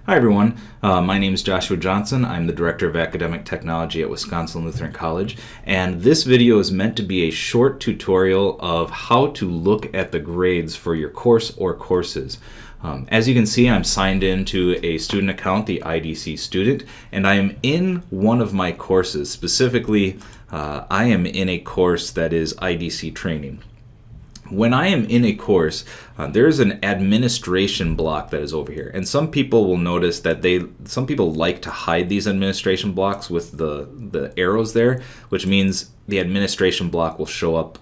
Hi everyone, my name is Joshua Johnson. I'm the Director of Academic Technology at Wisconsin Lutheran College, and this video is meant to be a short tutorial of how to look at the grades for your course or courses. As you can see, I'm signed into a student account, the IDC student, and I am in one of my courses. Specifically, I am in a course that is IDC training. When I am in a course, there's an administration block that is over here, and some people will notice that some people like to hide these administration blocks with the arrows there, which means the administration block will show up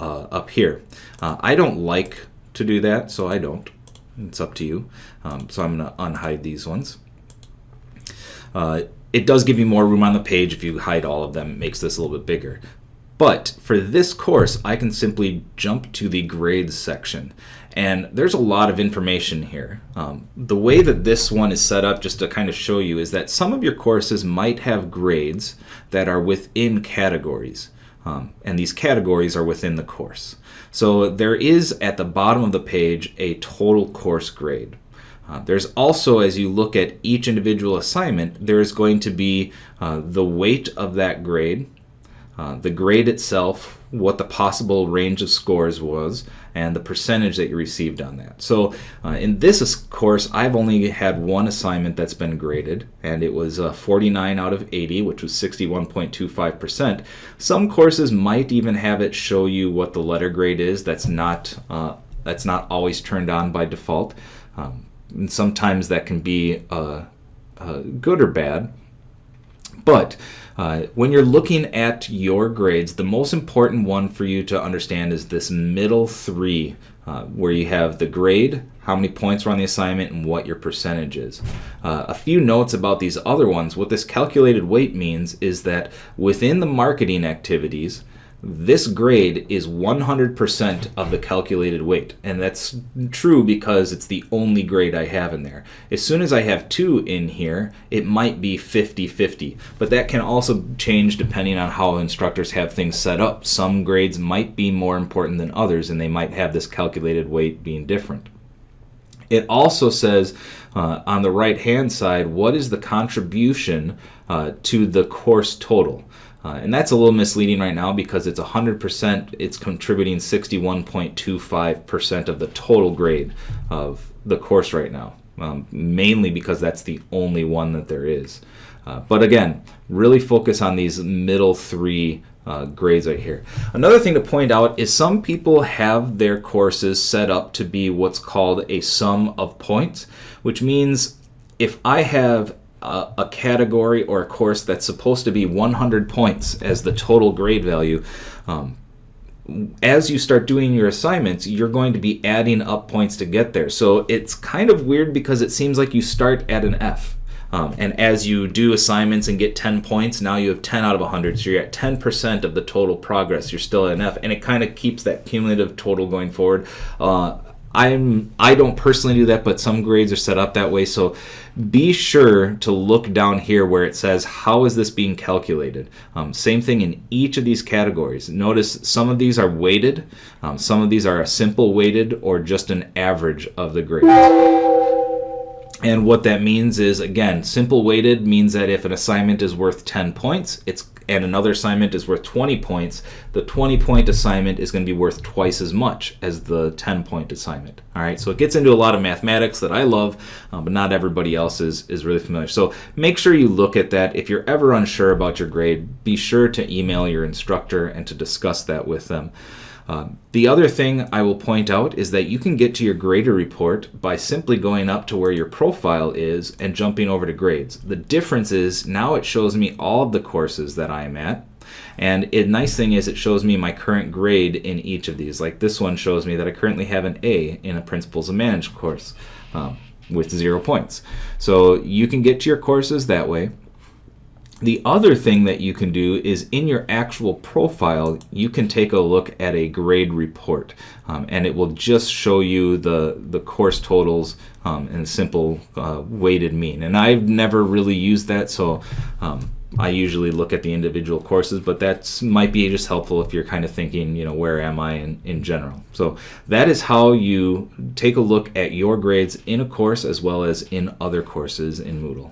up here. I don't like to do that, so I don't. It's up to you. So I'm going to unhide these ones. It does give you more room on the page if you hide all of them. It makes this a little bit bigger. But for this course, I can simply jump to the grades section. And there's a lot of information here. The way that this one is set up, just to kind of show you, is that some of your courses might have grades that are within categories. And these categories are within the course. So there is, at the bottom of the page, a total course grade. There's also, as you look at each individual assignment, there's going to be the weight of that grade, the grade itself, what the possible range of scores was, and the percentage that you received on that. So in this course, I've only had one assignment that's been graded, and it was 49 out of 80, which was 61.25%. Some courses might even have it show you what the letter grade is. That's not always turned on by default. And sometimes that can be good or bad. But when you're looking at your grades, the most important one for you to understand is this middle three, where you have the grade, how many points were on the assignment, and what your percentage is. A few notes about these other ones. What this calculated weight means is that within the marketing activities, this grade is 100% of the calculated weight, and that's true because it's the only grade I have in there. As soon as I have two in here, it might be 50-50, but that can also change depending on how instructors have things set up. Some grades might be more important than others, and they might have this calculated weight being different. It also says on the right-hand side, what is the contribution to the course total? And that's a little misleading right now because it's 100%, it's contributing 61.25% of the total grade of the course right now, mainly because that's the only one that there is. But again, really focus on these middle three grades right here. Another thing to point out is some people have their courses set up to be what's called a sum of points, which means if I have a category or a course that's supposed to be 100 points as the total grade value, as you start doing your assignments, you're going to be adding up points to get there. So it's kind of weird because it seems like you start at an F. And as you do assignments and get 10 points, now you have 10 out of 100, so you're at 10% of the total progress. You're still at an F, and it kind of keeps that cumulative total going forward. I don't personally do that, but some grades are set up that way. So be sure to look down here where it says, how is this being calculated? Same thing in each of these categories. Notice some of these are weighted. Some of these are a simple weighted or just an average of the grades. And what that means is, again, simple weighted means that if an assignment is worth 10 points, and another assignment is worth 20 points, the 20-point assignment is going to be worth twice as much as the 10-point assignment. All right, so it gets into a lot of mathematics that I love, but not everybody else is really familiar. So make sure you look at that. If you're ever unsure about your grade, be sure to email your instructor and to discuss that with them. The other thing I will point out is that you can get to your grader report by simply going up to where your profile is and jumping over to grades. The difference is now it shows me all of the courses that I am at, and the nice thing is it shows me my current grade in each of these. Like this one shows me that I currently have an A in a Principles of Management course with 0 points. So you can get to your courses that way. The other thing that you can do is in your actual profile, you can take a look at a grade report, and it will just show you the course totals in a simple weighted mean. And I've never really used that, so I usually look at the individual courses, but that might be just helpful if you're kind of thinking, where am I in general. So that is how you take a look at your grades in a course as well as in other courses in Moodle.